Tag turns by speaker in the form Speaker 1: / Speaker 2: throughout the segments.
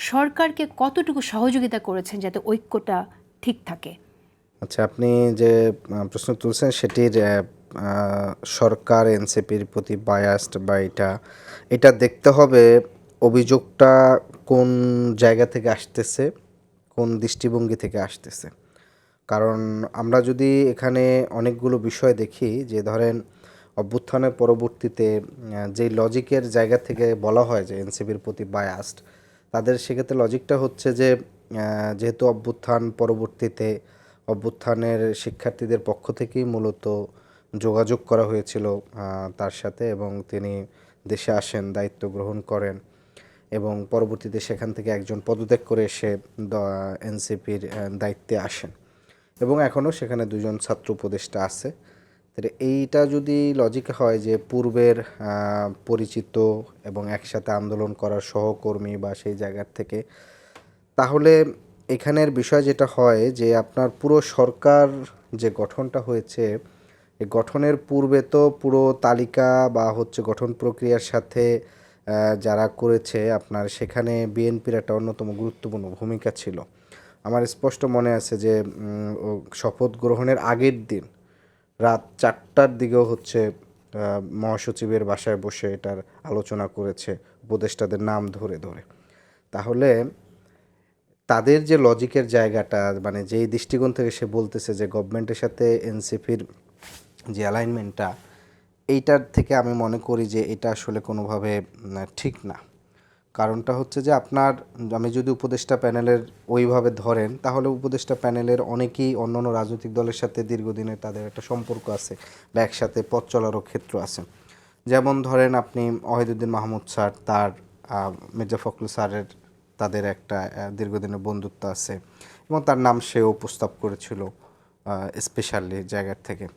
Speaker 1: সরকারকে কতটুকু সহযোগিতা করেছেন যাতে ঐক্যটা ঠিক থাকে?
Speaker 2: আচ্ছা, আপনি যে প্রশ্ন তুলছেন সেটির সরকার এনসিপির প্রতি বায়াসড বা এটা দেখতে হবে অভিযোগটা কোন জায়গা থেকে আসতেছে, কোন দৃষ্টিভঙ্গি থেকে আসতেছে। কারণ আমরা যদি এখানে অনেকগুলো বিষয় দেখি যে ধরেন অভ্যুত্থানের পরবর্তীতে যেই লজিকের জায়গা থেকে বলা হয় যে এনসিপির প্রতি বায়াসড, তাদের সেক্ষেত্রে লজিকটা হচ্ছে যে যেহেতু অভ্যুত্থান পরবর্তীতে অভ্যুত্থানের শিক্ষার্থীদের পক্ষ থেকেই মূলত যোগাযোগ করা হয়েছিল তার সাথে, এবং তিনি দেশে আসেন, দায়িত্ব গ্রহণ করেন এবং পরবর্তীতে সেখান থেকে একজন পদত্যাগ করে এসে এনসিপির দায়িত্বে আসেন এবং এখনও সেখানে দুজন ছাত্র উপদেষ্টা আছে। তাহলে এইটা যদি লজিক হয় যে পূর্বের পরিচিত এবং একসাথে আন্দোলন করার সহকর্মী বা সেই জায়গার থেকে, তাহলে এখানের বিষয় যেটা হয় যে আপনার পুরো সরকার যে গঠনটা হয়েছে, এই গঠনের পূর্বে তো পুরো তালিকা বা হচ্ছে গঠন প্রক্রিয়ার সাথে যারা করেছে আপনার, সেখানে বিএনপির একটা অন্যতম গুরুত্বপূর্ণ ভূমিকা ছিল। আমার স্পষ্ট মনে আছে যে শপথ গ্রহণের আগের দিন রাত 4টার দিকেও হচ্ছে মহাসচিবের বাসায় বসে এটার আলোচনা করেছে উপদেষ্টাদের নাম ধরে ধরে। তাহলে তাদের যে লজিকের জায়গাটা, মানে যেই দৃষ্টিকোণ থেকে সে বলতেছে যে গভর্নমেন্টের সাথে এনসিপির যে অ্যালাইনমেন্টটা, এইটার থেকে আমি মনে করি যে এটা আসলে কোনোভাবে ঠিক না। কারণটা হচ্ছে যে আপনার, আমি যদি উপদেষ্টা প্যানেলের ওইভাবে ধরেন, তাহলে উপদেষ্টা প্যানেলের অনেকেই অন্য অন্য রাজনৈতিক দলের সাথে দীর্ঘদিনের তাদের একটা সম্পর্ক আছে বা একসাথে পথ চলারও ক্ষেত্র আছে। যেমন ধরেন আপনি ওয়াহিদুদ্দিন মাহমুদ স্যার, তার মির্জা ফখরুল স্যারের তাদের একটা দীর্ঘদিনের বন্ধুত্ব আছে এবং তার নাম সেও প্রস্তাব করেছিল স্পেশালি জায়গার থেকে।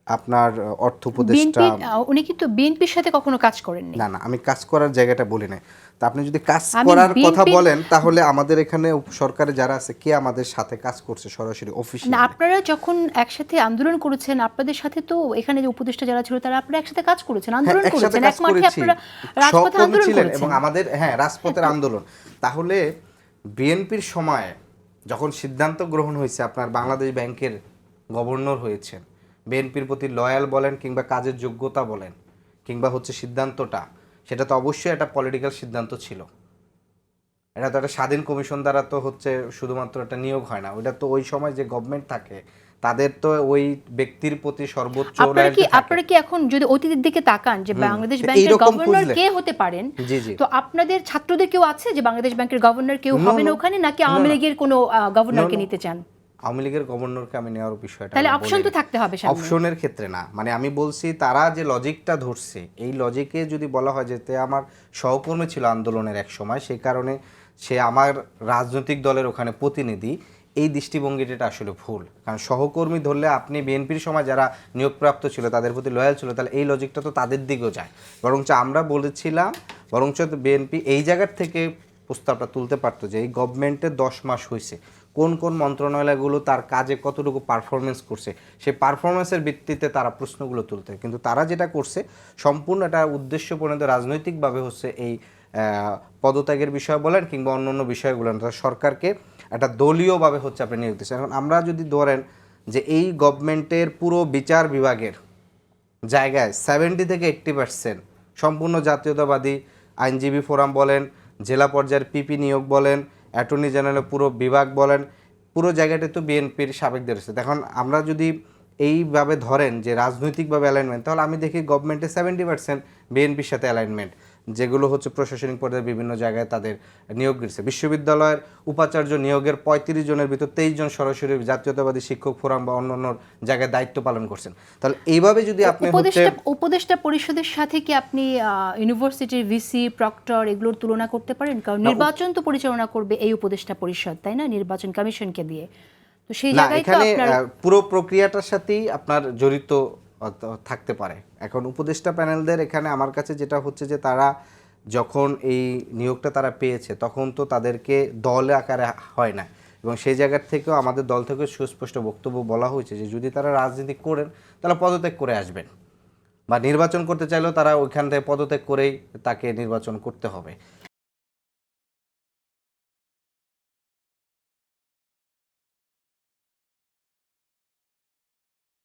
Speaker 2: আপনার অর্থ উপদেষ্টা,
Speaker 1: উনি কিন্তু বিএনপির সাথে কখনো কাজ করেননি।
Speaker 2: না না, আমি কাজ করার জায়গাটা বলি নাই। তা আপনি যদি কাজ
Speaker 1: আমি
Speaker 2: করার কথা
Speaker 1: বিএনপির
Speaker 2: বলেন, তাহলে আমাদের এখানে সরকারে যারা আছে কে আমাদের সাথে কাজ করছে সরাসরি
Speaker 1: না,
Speaker 2: অফিসিয়ালি?
Speaker 1: আপনারা যখন একসাথে আন্দোলন করেছেন, আপনাদের সাথে তো এখানে যে উপদেষ্টা যারা ছিল তারা আপনারা একসাথে কাজ করেছেন,
Speaker 2: হ্যাঁ,
Speaker 1: আন্দোলন
Speaker 2: একসাথে
Speaker 1: করেছেন,
Speaker 2: কাজ
Speaker 1: এক মাঠে
Speaker 2: করেছি,
Speaker 1: আপনারা রাজপথে
Speaker 2: সহকর্মী
Speaker 1: আন্দোলন
Speaker 2: ছিলেন এবং
Speaker 1: করেছেন।
Speaker 2: আমাদের রাজপথের
Speaker 1: তো
Speaker 2: আন্দোলন। তাহলে বিএনপির সময় যখন সিদ্ধান্ত গ্রহণ হয়েছে, আপনার বাংলাদেশ ব্যাংকের গভর্নর হয়েছেন, বিএনপির প্রতি লয়াল বলেন কিংবা কাজের যোগ্যতা বলেন কিংবা হচ্ছে সিদ্ধান্তটা, সেটা তো অবশ্যই একটা পলিটিক্যাল সিদ্ধান্ত ছিল। এটা তো একটা স্বাধীন কমিশন দ্বারা তো হচ্ছে শুধুমাত্র একটা নিয়োগ হয় না, ওইটা তো ওই সময় যে গভর্নমেন্ট থাকে তাদের তো ওই ব্যক্তির প্রতি সর্বোচ্চ লয়ালটি থাকে।
Speaker 1: আপনারা কি এখন যদি অতীতের দিকে তাকান যে বাংলাদেশ
Speaker 2: তো
Speaker 1: ব্যাংকের
Speaker 2: এইরকম
Speaker 1: গভর্নর
Speaker 2: খুঁজলে,
Speaker 1: কে হতে পারেন,
Speaker 2: জি জি,
Speaker 1: তো আপনাদের ছাত্রদের কেউ আছে যে বাংলাদেশ ব্যাংকের গভর্নর কেউ
Speaker 2: নো
Speaker 1: হবে না
Speaker 2: নো,
Speaker 1: ওখানে, নাকি
Speaker 2: নো
Speaker 1: আওয়ামী
Speaker 2: নো,
Speaker 1: লীগের কোনো
Speaker 2: নো
Speaker 1: গভর্নরকে
Speaker 2: নো,
Speaker 1: নিতে চান?
Speaker 2: আওয়ামী লীগের গভর্নরকে আমি নেওয়ার বিষয়টা
Speaker 1: তাহলে
Speaker 2: আমি
Speaker 1: অপশন তো
Speaker 2: বলিনি।
Speaker 1: থাকতে হবে সামনে।
Speaker 2: অপশনের ক্ষেত্রে না, মানে আমি বলছি তারা যে লজিকটা ধরছে, এই লজিকে যদি বলা হয় যে তে আমার সহকর্মী ছিল আন্দোলনের এক সময়, সেই কারণে সে আমার রাজনৈতিক দলের ওখানে প্রতিনিধি, এই দৃষ্টিভঙ্গিটা আসলে ভুল। কারণ সহকর্মী ধরলে আপনি বিএনপির সময় যারা নিয়োগপ্রাপ্ত ছিল তাদের প্রতি লয়াল ছিল, তাহলে এই লজিকটা তো তাদের দিকেও যায়। বরঞ্চ আমরা বলেছিলাম, বরঞ্চ বিএনপি এই জায়গার থেকে প্রস্তাবটা তুলতে পারতো যে এই গভর্নমেন্টের 10 মাস হয়েছে, কোন কোন মন্ত্রণালয়গুলো তার কাজে কতটুকু পারফরমেন্স করছে, সেই পারফরমেন্সের ভিত্তিতে তারা প্রশ্নগুলো তুলতে। কিন্তু তারা যেটা করছে সম্পূর্ণ একটা উদ্দেশ্য প্রণীত রাজনৈতিকভাবে হচ্ছে এই পদত্যাগের বিষয় বলেন কিংবা অন্য অন্য বিষয়গুলো সরকারকে একটা দলীয়ভাবে হচ্ছে আপনি নিয়োগ দিচ্ছেন। এখন আমরা যদি ধরেন যে এই গভর্নমেন্টের পুরো বিচার বিভাগের জায়গায় 70 থেকে 80% সম্পূর্ণ জাতীয়তাবাদী, আইনজীবী ফোরাম বলেন, জেলা পর্যায়ের পিপি নিয়োগ বলেন, অ্যাটর্নি জেনারেলের পুরো বিভাগ বলেন, পুরো জায়গাটা তো বিএনপির সাবেকদের আছে। এখন আমরা যদি এইভাবে ধরেন যে রাজনৈতিকভাবে অ্যালাইনমেন্ট, তাহলে আমি দেখি গভর্নমেন্টের 70% বিএনপির সাথে অ্যালাইনমেন্ট, যেগুলো হচ্ছে প্রশাসনিক পর্যায়ে বিভিন্ন জায়গায় তাদের নিয়োগ দিচ্ছে। বিশ্ববিদ্যালয়ের উপাচার্য নিয়োগের 35 জনের ভিতর 23 জন সরাসরি জাতীয়তাবাদী শিক্ষক ফোরাম বা অন্য অন্য জায়গায় দায়িত্ব পালন করছেন। তাহলে এইভাবে যদি আপনি হচ্ছে
Speaker 1: উপদেষ্টা পরিষদের সাথে কি আপনি ইউনিভার্সিটির ভিসি প্রক্টর এগুলোর তুলনা করতে পারেন? কারণ নির্বাচন তো পরিচালনা করবে এই উপদেষ্টা পরিষদ, তাই না, নির্বাচন কমিশনকে দিয়ে। তো সেই
Speaker 2: না,
Speaker 1: জায়গায় তো
Speaker 2: এখানে
Speaker 1: আপনার
Speaker 2: পুরো প্রক্রিয়াটার সাথেই আপনার জড়িত থাকতে পারে। এখন উপদেষ্টা প্যানেলদের এখানে আমার কাছে যেটা হচ্ছে যে তারা যখন এই নিয়োগটা তারা পেয়েছে তখন তো তাদেরকে দল আকারে হয় না, এবং সেই জায়গার থেকেও আমাদের দল থেকে সুস্পষ্ট বক্তব্য বলা হয়েছে যে যদি তারা রাজনীতি করেন তাহলে পদত্যাগ করে আসবেন, বা নির্বাচন করতে চাইলেও তারা ওইখান থেকে পদত্যাগ করেই তাকে নির্বাচন করতে হবে।